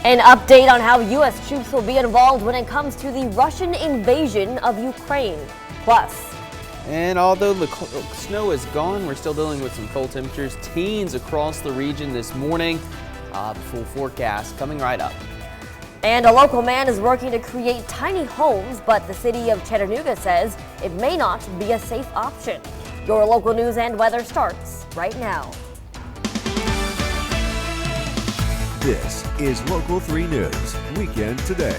An update on how U.S. troops will be involved when it comes to the Russian invasion of Ukraine. Plus, and although the snow is gone, we're still dealing with some cold temperatures. Teens across the region this morning. The full forecast coming right up. And a local man is working to create tiny homes, but the city of Chattanooga says it may not be a safe option. Your local news and weather starts right now. This is Local 3 News, Weekend Today.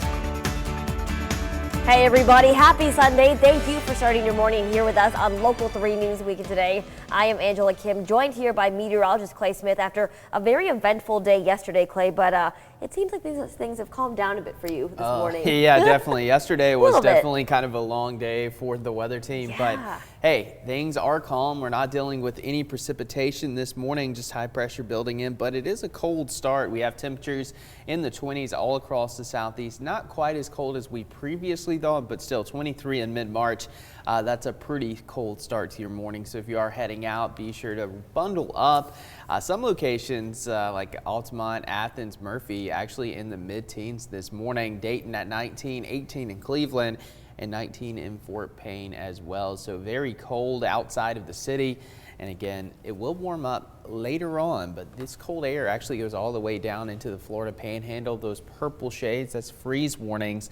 Hey everybody, happy Sunday. Thank you for starting your morning here with us on Local 3 News Weekend Today. I am Angela Kim, joined here by meteorologist Clay Smith after a very eventful day yesterday, Clay, but it seems like things have calmed down a bit for you this morning. Yeah, definitely. Yesterday was definitely kind of a long day for the weather team, but hey, things are calm. We're not dealing with any precipitation this morning, just high pressure building in, but it is a cold start. We have temperatures in the 20s all across the southeast. Not quite as cold as we previously thought, but still 23 in mid-March. That's a pretty cold start to your morning. So if you are heading out, be sure to bundle up. Some locations like Altamont, Athens, Murphy, actually in the mid-teens this morning. Dayton at 19, 18 in Cleveland, and 19 in Fort Payne as well. So very cold outside of the city. And again, it will warm up later on, but this cold air actually goes all the way down into the Florida Panhandle. Those purple shades, that's freeze warnings.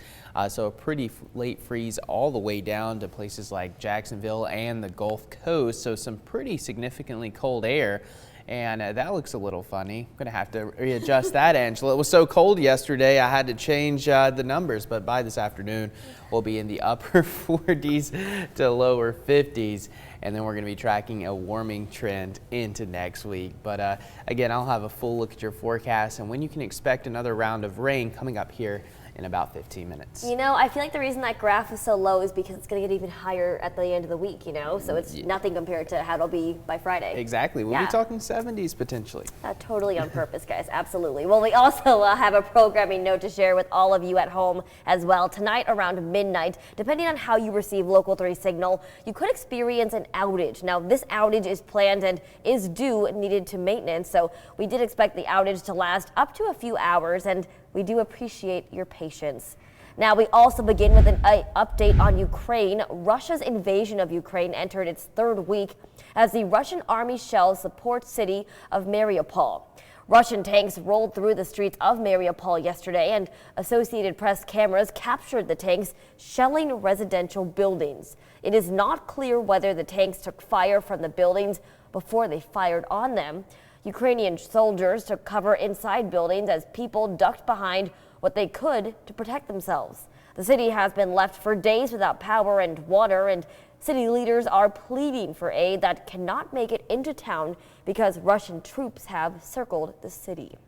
So a pretty late freeze all the way down to places like Jacksonville and the Gulf Coast. So some pretty significantly cold air. And that looks a little funny. I'm going to have to readjust that, Angela. It was so cold yesterday, I had to change the numbers. But by this afternoon, we'll be in the upper 40s to lower 50s. And then we're going to be tracking a warming trend into next week. But again, I'll have a full look at your forecast and when you can expect another round of rain coming up here in about 15 minutes. You know, I feel like the reason that graph is so low is because it's going to get even higher at the end of the week, you know? So it's nothing compared to how it'll be by Friday. Exactly. We'll be talking 70s potentially. Totally on purpose, guys. Absolutely. Well, we also have a programming note to share with all of you at home as well. Tonight around midnight, depending on how you receive Local 3 signal, you could experience an outage. Now, this outage is planned and is needed to maintenance. So we did expect the outage to last up to a few hours, and we do appreciate your patience. Now, we also begin with an update on Ukraine. Russia's invasion of Ukraine entered its third week as the Russian army shells the port city of Mariupol. Russian tanks rolled through the streets of Mariupol yesterday, and Associated Press cameras captured the tanks shelling residential buildings. It is not clear whether the tanks took fire from the buildings before they fired on them. Ukrainian soldiers took cover inside buildings as people ducked behind what they could to protect themselves. The city has been left for days without power and water, and city leaders are pleading for aid that cannot make it into town because Russian troops have circled the city.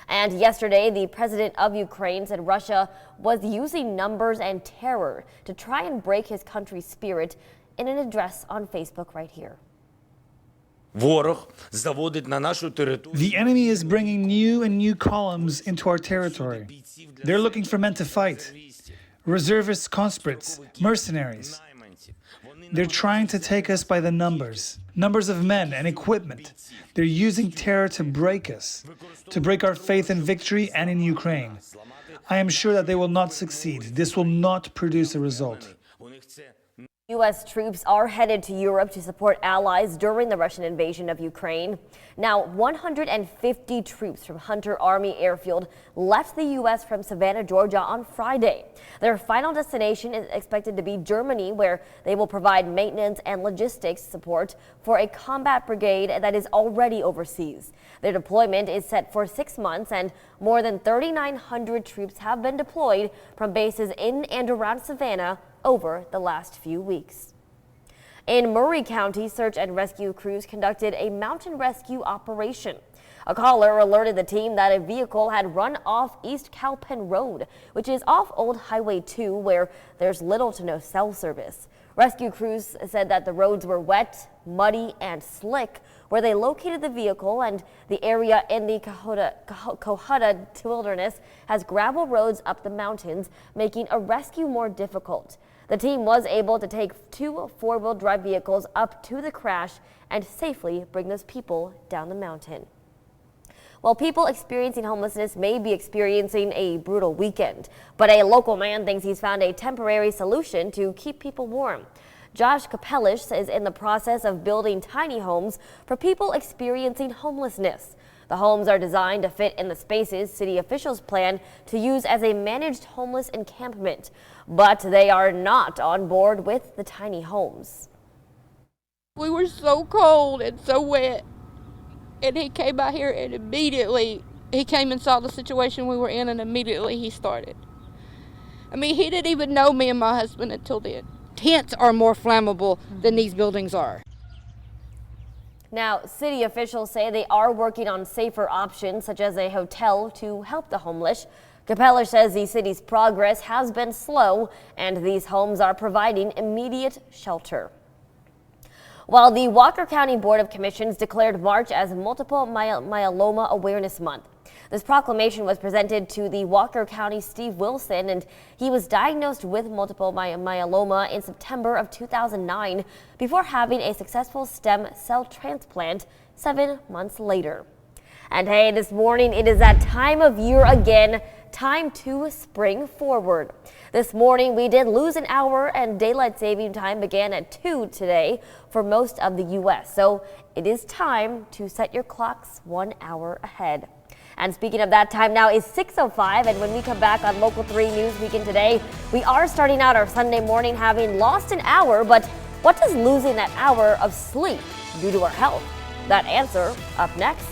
And yesterday, the president of Ukraine said Russia was using numbers and terror to try and break his country's spirit in an address on Facebook right here. The enemy is bringing new and new columns into our territory. They're looking for men to fight. Reservists, conscripts, mercenaries. They're trying to take us by the numbers of men and equipment. They're using terror to break us, to break our faith in victory and in Ukraine. I am sure that they will not succeed. This will not produce a result. U.S. troops are headed to Europe to support allies during the Russian invasion of Ukraine. Now, 150 troops from Hunter Army Airfield left the U.S. from Savannah, Georgia on Friday. Their final destination is expected to be Germany, where they will provide maintenance and logistics support for a combat brigade that is already overseas. Their deployment is set for 6 months, and more than 3,900 troops have been deployed from bases in and around Savannah over the last few weeks. In Murray County, search and rescue crews conducted a mountain rescue operation. A caller alerted the team that a vehicle had run off East Cowpen Road, which is off Old Highway 2, where there's little to no cell service. Rescue crews said that the roads were wet, muddy, and slick where they located the vehicle, and the area in the Cohutta Wilderness has gravel roads up the mountains, making a rescue more difficult. The team was able to take 2 four-wheel drive vehicles up to the crash and safely bring those people down the mountain. Well, people experiencing homelessness may be experiencing a brutal weekend, but a local man thinks he's found a temporary solution to keep people warm. Josh Kapelish is in the process of building tiny homes for people experiencing homelessness. The homes are designed to fit in the spaces city officials plan to use as a managed homeless encampment, but they are not on board with the tiny homes. We were so cold and so wet, and he came out here and immediately he came and saw the situation we were in, and immediately he started. I mean, he didn't even know me and my husband until then. Tents are more flammable than these buildings are. Now, city officials say they are working on safer options, such as a hotel, to help the homeless. Kapelish says the city's progress has been slow, and these homes are providing immediate shelter. While the Walker County Board of Commissions declared March as Multiple Myeloma Awareness Month. This proclamation was presented to the Walker County Steve Wilson, and he was diagnosed with multiple myeloma in September of 2009 before having a successful stem cell transplant 7 months later. And hey, this morning it is that time of year again, time to spring forward. This morning we did lose an hour, and daylight saving time began at 2 today for most of the U.S. So it is time to set your clocks 1 hour ahead. And speaking of that, time now is 6:05, and when we come back on Local 3 News Weekend today, we are starting out our Sunday morning having lost an hour, but what does losing that hour of sleep do to our health? That answer up next.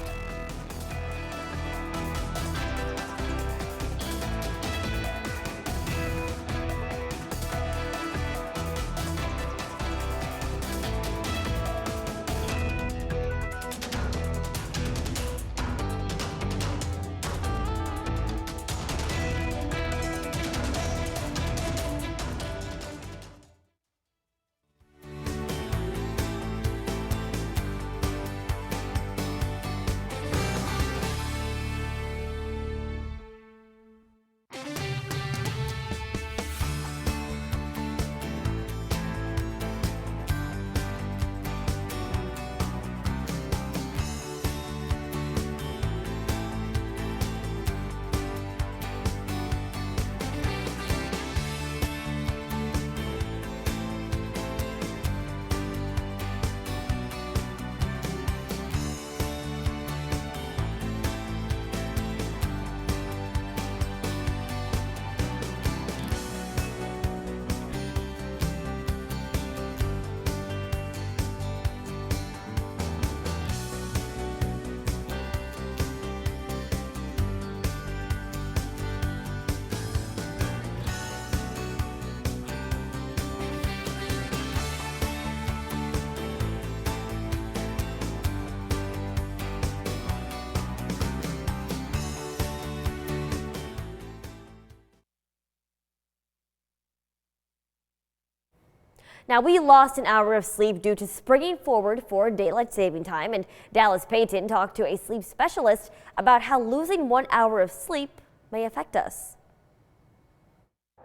Now, we lost an hour of sleep due to springing forward for daylight saving time, and Dallas Payton talked to a sleep specialist about how losing 1 hour of sleep may affect us.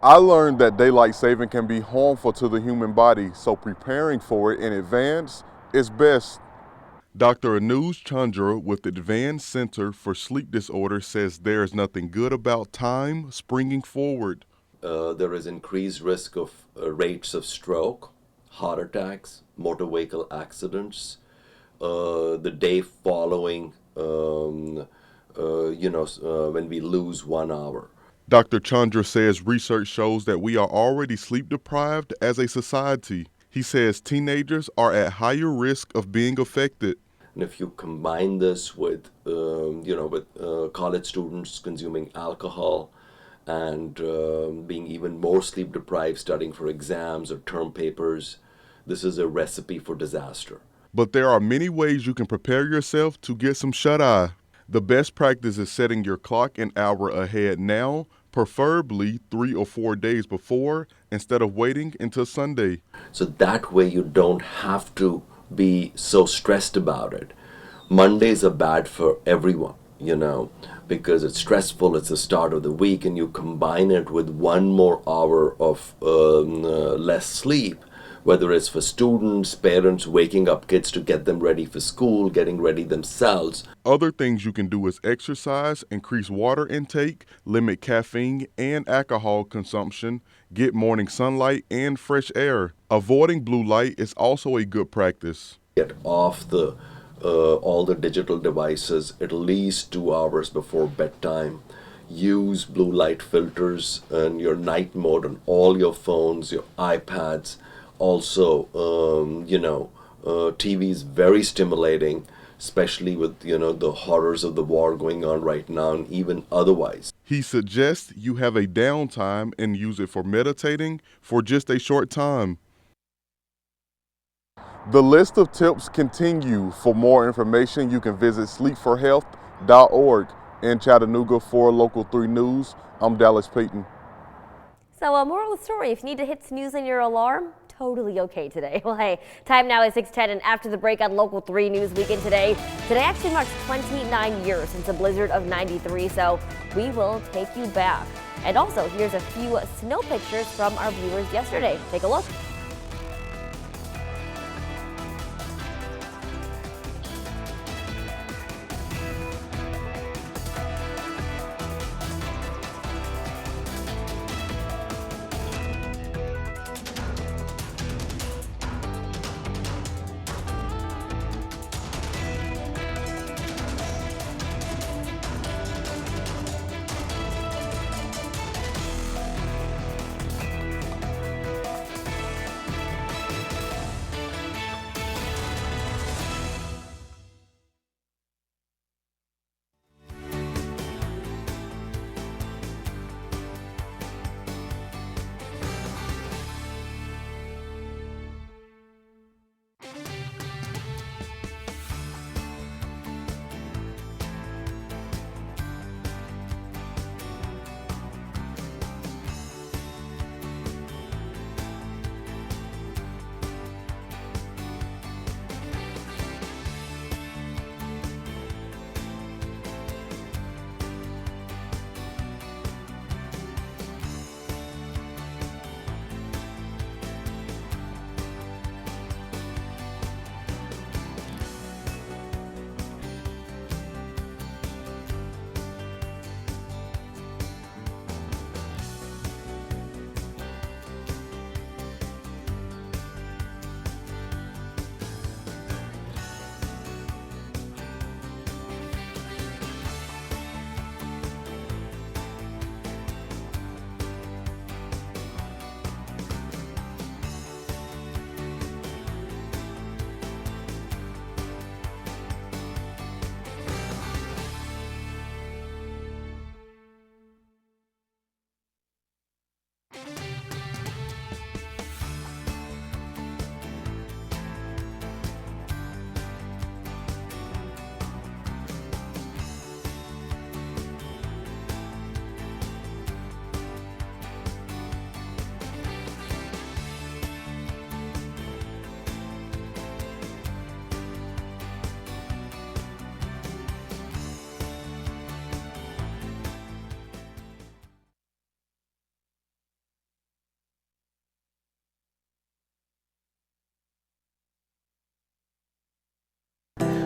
I learned that daylight saving can be harmful to the human body, so preparing for it in advance is best. Dr. Anuj Chandra with the Advanced Center for Sleep Disorders says there is nothing good about time springing forward. There is increased risk of rates of stroke, heart attacks, motor vehicle accidents, the day following, when we lose 1 hour. Dr. Chandra says research shows that we are already sleep deprived as a society. He says teenagers are at higher risk of being affected. And if you combine this with, college students consuming alcohol, and being even more sleep deprived, studying for exams or term papers, this is a recipe for disaster. But there are many ways you can prepare yourself to get some shut-eye. The best practice is setting your clock an hour ahead now, preferably 3 or 4 days before, instead of waiting until Sunday. So that way you don't have to be so stressed about it. Mondays are bad for everyone, because it's stressful, it's the start of the week, and you combine it with 1 more hour of less sleep, whether it's for students, parents waking up kids to get them ready for school, getting ready themselves. Other things you can do is exercise, increase water intake, limit caffeine and alcohol consumption, get morning sunlight and fresh air. Avoiding blue light is also a good practice. Get off all the digital devices at least 2 hours before bedtime. Use blue light filters and your night mode on all your phones, your iPads. Also, TV is very stimulating, especially with, the horrors of the war going on right now and even otherwise. He suggests you have a downtime and use it for meditating for just a short time. The list of tips continue. For more information, you can visit sleepforhealth.org. In Chattanooga for Local 3 News, I'm Dallas Payton. So, moral of the story, if you need to hit snooze on your alarm, totally okay today. Well, hey, time now is 6:10, and after the break on Local 3 News Weekend today actually marks 29 years since the blizzard of '93, so we will take you back. And also, here's a few snow pictures from our viewers yesterday. Take a look.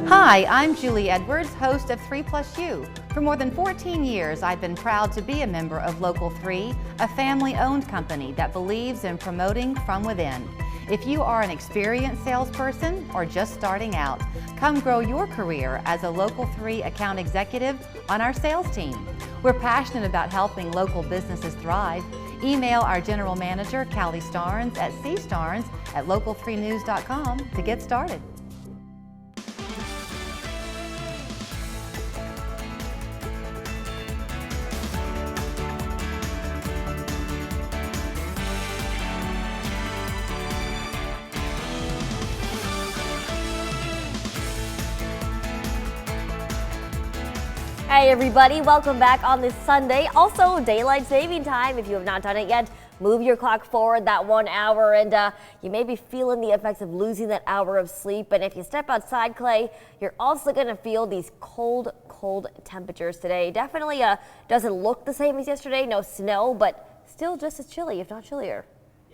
Hi, I'm Julie Edwards, host of 3+U. For more than 14 years, I've been proud to be a member of Local 3, a family-owned company that believes in promoting from within. If you are an experienced salesperson or just starting out, come grow your career as a Local 3 account executive on our sales team. We're passionate about helping local businesses thrive. Email our general manager, Callie Starnes, at cstarnes@local3news.com to get started. Hey everybody, welcome back on this Sunday. Also, daylight saving time. If you have not done it yet, move your clock forward that 1 hour, and you may be feeling the effects of losing that hour of sleep. And if you step outside, Clay, you're also going to feel these cold temperatures today. Definitely doesn't look the same as yesterday. No snow, but still just as chilly, if not chillier.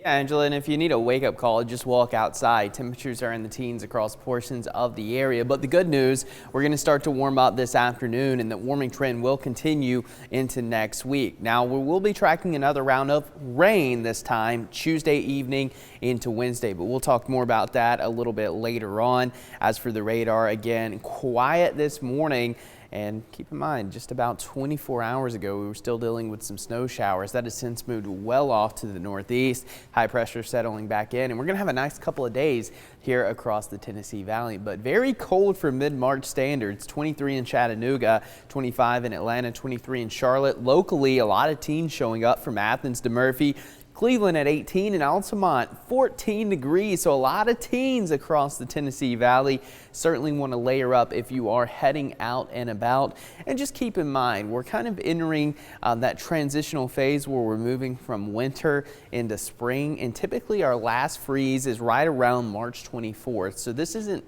Yeah, Angela, and if you need a wake-up call, just walk outside. Temperatures are in the teens across portions of the area. But the good news, we're going to start to warm up this afternoon, and the warming trend will continue into next week. Now, we will be tracking another round of rain this time, Tuesday evening into Wednesday. But we'll talk more about that a little bit later on. As for the radar, again, quiet this morning. And keep in mind, just about 24 hours ago, we were still dealing with some snow showers. That has since moved well off to the northeast. High pressure settling back in, and we're going to have a nice couple of days here across the Tennessee Valley. But very cold for mid-March standards. 23 in Chattanooga, 25 in Atlanta, 23 in Charlotte. Locally, a lot of teens showing up from Athens to Murphy. Cleveland at 18 and Altamont 14 degrees. So a lot of teens across the Tennessee Valley. Certainly want to layer up if you are heading out and about. And just keep in mind, we're kind of entering that transitional phase where we're moving from winter into spring. And typically our last freeze is right around March 24th. So this isn't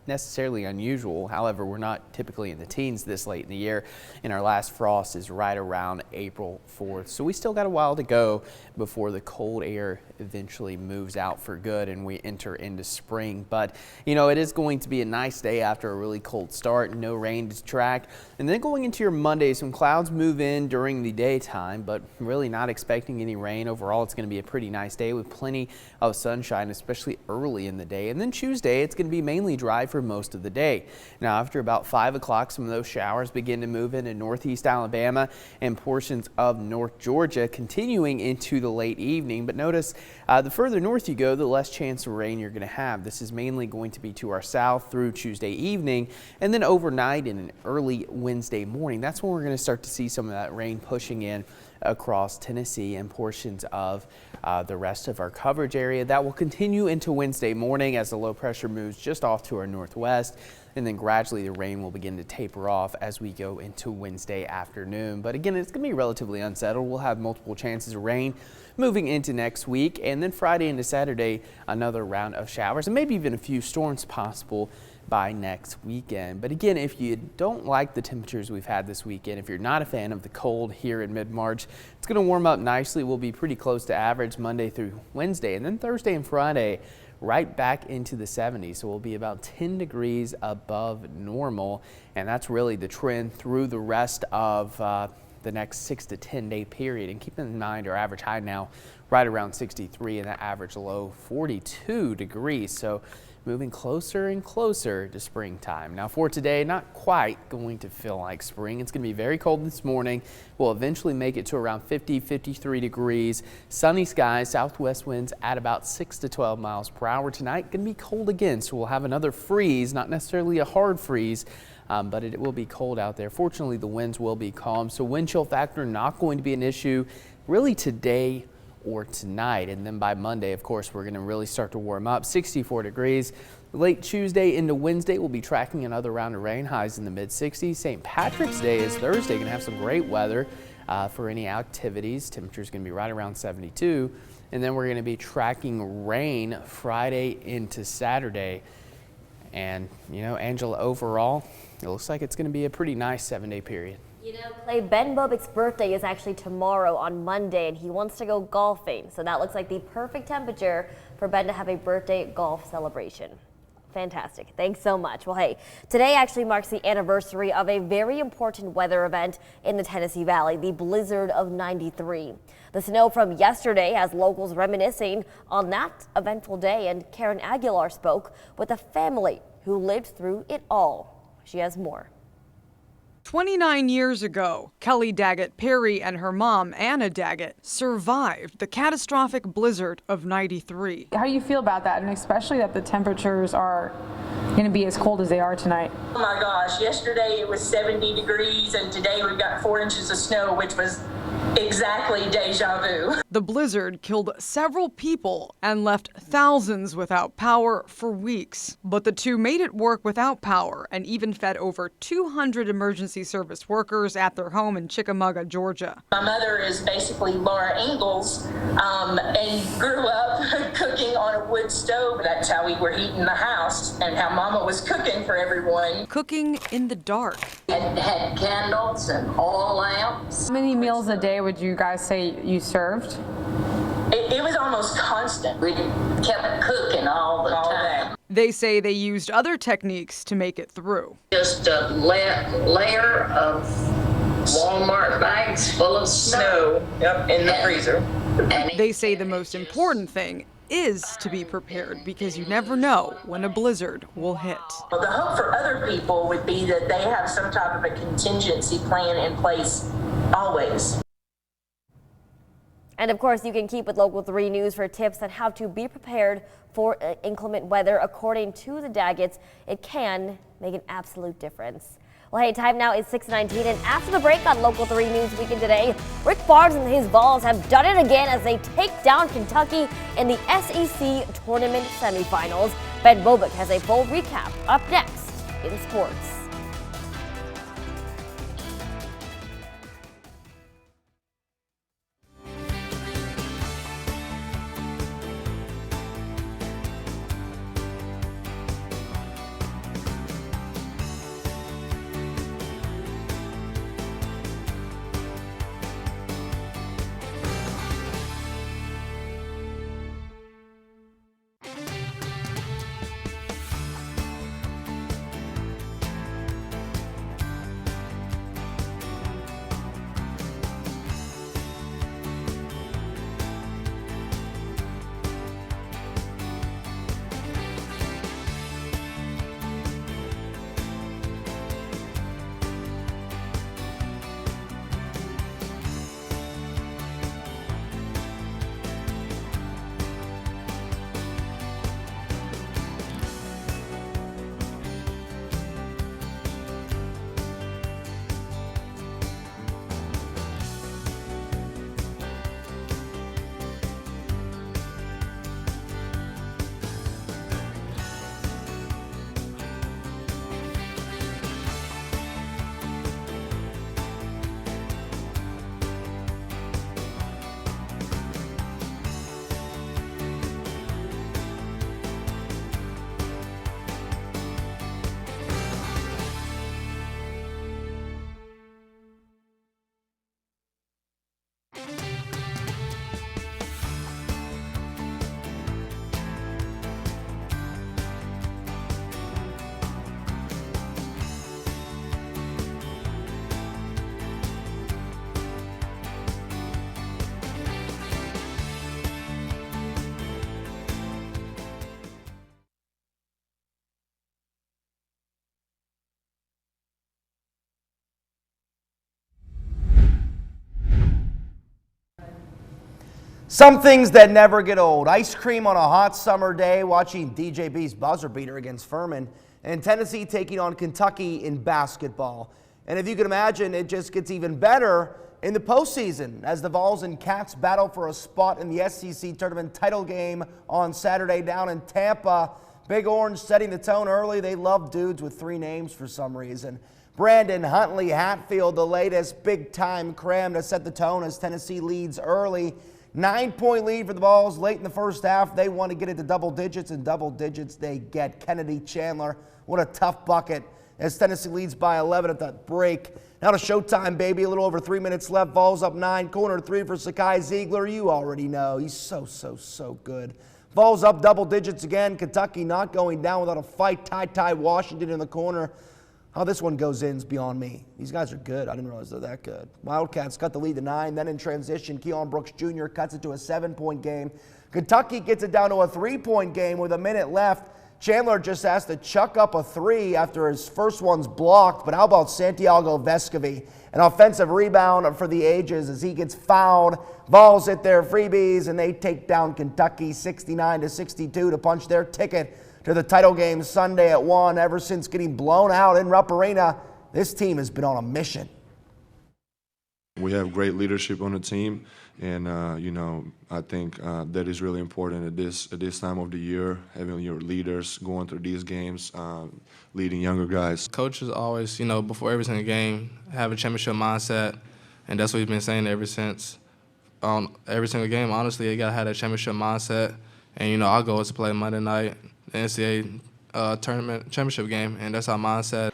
necessarily unusual. However, we're not typically in the teens this late in the year, and our last frost is right around April 4th. So we still got a while to go before the cold air eventually moves out for good and we enter into spring. But you know, it is going to be a nice day after a really cold start. No rain to track. And then going into your Monday, some clouds move in during the daytime, but really not expecting any rain. Overall, it's going to be a pretty nice day with plenty of sunshine, especially early in the day. And then Tuesday, it's going to be mainly dry for most of the day. Now, after about 5 o'clock, some of those showers begin to move into northeast Alabama and portions of North Georgia, continuing into the late evening. But notice the further north you go, the less chance of rain you're going to have. This is mainly going to be to our south through Tuesday evening, and then overnight and an early Wednesday morning. That's when we're going to start to see some of that rain pushing in across Tennessee and portions of the rest of our coverage area. That will continue into Wednesday morning as the low pressure moves just off to our northwest, and then gradually the rain will begin to taper off as we go into Wednesday afternoon. But again, it's going to be relatively unsettled. We'll have multiple chances of rain moving into next week, and then Friday into Saturday, another round of showers and maybe even a few storms possible by next weekend. But again, if you don't like the temperatures we've had this weekend, if you're not a fan of the cold here in mid-March, it's going to warm up nicely. We'll be pretty close to average Monday through Wednesday, and then Thursday and Friday right back into the 70s. So we'll be about 10 degrees above normal, and that's really the trend through the rest of the next 6 to 10 day period. And keep in mind, our average high now right around 63 and that average low 42 degrees. So moving closer and closer to springtime. Now for today, not quite going to feel like spring. It's going to be very cold this morning. We'll eventually make it to around 50, 53 degrees. Sunny skies, southwest winds at about 6 to 12 miles per hour. Tonight going to be cold again, so we'll have another freeze, not necessarily a hard freeze, but it will be cold out there. Fortunately, the winds will be calm, so wind chill factor not going to be an issue really today or tonight. And then by Monday, of course, we're going to really start to warm up. 64 degrees. Late Tuesday into Wednesday, we'll be tracking another round of rain, highs in the mid-60s. St. Patrick's Day is Thursday. Going to have some great weather for any activities. Temperature's going to be right around 72. And then we're going to be tracking rain Friday into Saturday. And, you know, Angela, overall, it looks like it's going to be a pretty nice 7-day period. You know, Clay, Ben Bobik's birthday is actually tomorrow on Monday, and he wants to go golfing. So that looks like the perfect temperature for Ben to have a birthday golf celebration. Fantastic. Thanks so much. Well, hey, today actually marks the anniversary of a very important weather event in the Tennessee Valley, the blizzard of '93. The snow from yesterday has locals reminiscing on that eventful day, and Karen Aguilar spoke with a family who lived through it all. She has more. 29 years ago, Kelly Daggett Perry and her mom, Anna Daggett, survived the catastrophic blizzard of '93. How do you feel about that, and especially that the temperatures are going to be as cold as they are tonight? Oh my gosh, yesterday it was 70 degrees, and today we've got 4 inches of snow, which was exactly deja vu. The blizzard killed several people and left thousands without power for weeks. But the two made it work without power and even fed over 200 emergency service workers at their home in Chickamauga, Georgia. My mother is basically Laura Ingalls and grew up cooking on a wood stove. That's how we were heating the house and how Mama was cooking for everyone. Cooking in the dark. And had candles and oil lamps. How many meals a day would you guys say you served? It was almost constant. We kept cooking all the time. They say they used other techniques to make it through. Just a layer of Walmart bags full of snow. Yep, in the freezer. They say the most important thing is to be prepared because you never know when a blizzard will hit. Well, the hope for other people would be that they have some type of a contingency plan in place always. And of course, you can keep with Local 3 News for tips on how to be prepared for inclement weather. According to the Daggets, it can make an absolute difference. Well, hey, time now is 6:19, and after the break on Local 3 News Weekend today, Rick Barnes and his Vols have done it again as they take down Kentucky in the SEC Tournament semifinals. Ben Bobick has a full recap up next in sports. Some things that never get old. Ice cream on a hot summer day, watching DJB's buzzer beater against Furman, and Tennessee taking on Kentucky in basketball. And if you can imagine, it just gets even better in the postseason as the Vols and Cats battle for a spot in the SEC tournament title game on Saturday down in Tampa. Big Orange setting the tone early. They love dudes with three names for some reason. Brandon Huntley Hatfield, the latest big-time cram to set the tone as Tennessee leads early. 9-point lead for the Vols late in the first half. They want to get it to double digits, and double digits they get. Kennedy Chandler, what a tough bucket as Tennessee leads by 11 at that break. Now to Showtime, baby. A little over 3 minutes left. Vols up 9. Corner 3 for Sakai Ziegler. You already know. He's so good. Vols up double digits again. Kentucky not going down without a fight. Ty Washington in the corner. How this one goes in is beyond me. These guys are good. I didn't realize they're that good. Wildcats cut the lead to 9. Then in transition, Keon Brooks Jr. cuts it to a 7-point game. Kentucky gets it down to a 3-point game with a minute left. Chandler just has to chuck up a 3 after his first one's blocked. But how about Santiago Vescovi? An offensive rebound for the ages as he gets fouled. Vols hit their freebies, and they take down Kentucky 69-62 to punch their ticket to the title game Sunday at 1. Ever since getting blown out in Rupp Arena, this team has been on a mission. We have great leadership on the team, and I think that is really important at this time of the year, having your leaders going through these games, leading younger guys. Coaches always, before every single game, have a championship mindset, and that's what he's been saying ever since. Every single game, honestly, you got to have that championship mindset, and our goal is to play Monday night, the NCAA tournament championship game, and that's our mindset.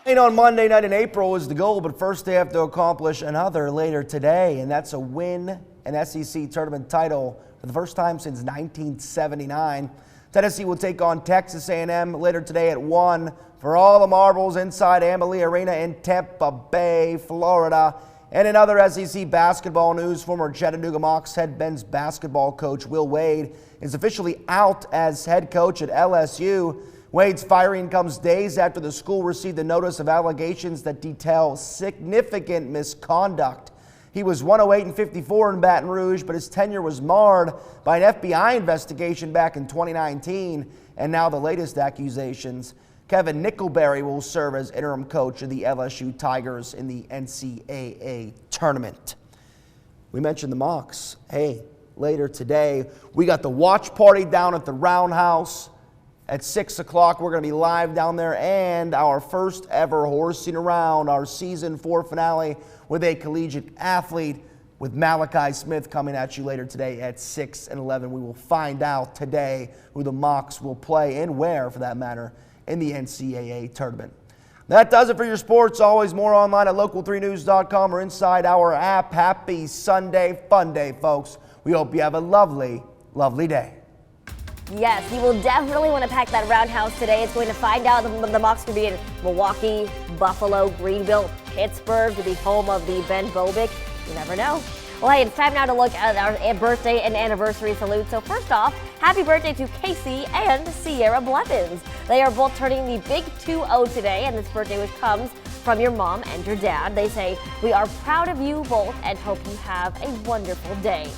On Monday night in April is the goal, but first they have to accomplish another later today, and that's a win an SEC tournament title for the first time since 1979. Tennessee will take on Texas A&M later today at 1 for all the marbles inside Amalie Arena in Tampa Bay, Florida. And in other SEC basketball news, former Chattanooga Mocs head men's basketball coach Will Wade is officially out as head coach at LSU. Wade's firing comes days after the school received a notice of allegations that detail significant misconduct. He was 108-54 in Baton Rouge, but his tenure was marred by an FBI investigation back in 2019, and now the latest accusations. Kevin Nickelberry will serve as interim coach of the LSU Tigers in the NCAA tournament. We mentioned the Mocs. Hey, later today, we got the watch party down at the Roundhouse. At 6 o'clock, we're going to be live down there, and our first ever Horsing Around, our season 4 finale with a collegiate athlete, with Malachi Smith coming at you later today at 6 and 11. We will find out today who the Mocs will play and where, for that matter, in the NCAA tournament. That does it for your sports. Always more online at local3news.com or inside our app. Happy Sunday, fun day, folks. We hope you have a lovely, lovely day. Yes, you will definitely want to pack that Roundhouse today. It's going to find out the Mocs will be in Milwaukee, Buffalo, Greenville, Pittsburgh to be home of the Ben Bobick. You never know. Well, hey, it's time now to look at our birthday and anniversary salute. So first off, happy birthday to Casey and Sierra Blevins. They are both turning the big 2-0 today, and this birthday wish comes from your mom and your dad. They say, we are proud of you both and hope you have a wonderful day.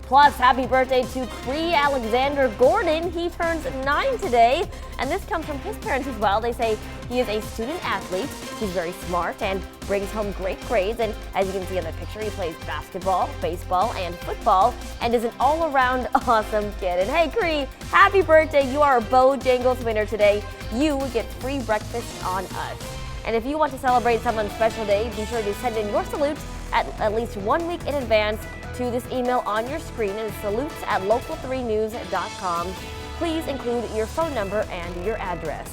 Plus, happy birthday to Cree Alexander Gordon. He turns 9 today, and this comes from his parents as well. They say he is a student athlete. He's very smart and brings home great grades. And as you can see in the picture, he plays basketball, baseball, and football, and is an all-around awesome kid. And hey, Cree, happy birthday. You are a Bojangles winner today. You get free breakfast on us. And if you want to celebrate someone's special day, be sure to send in your salute at least 1 week in advance to this email on your screen. It is salutes@local3news.com. Please include your phone number and your address.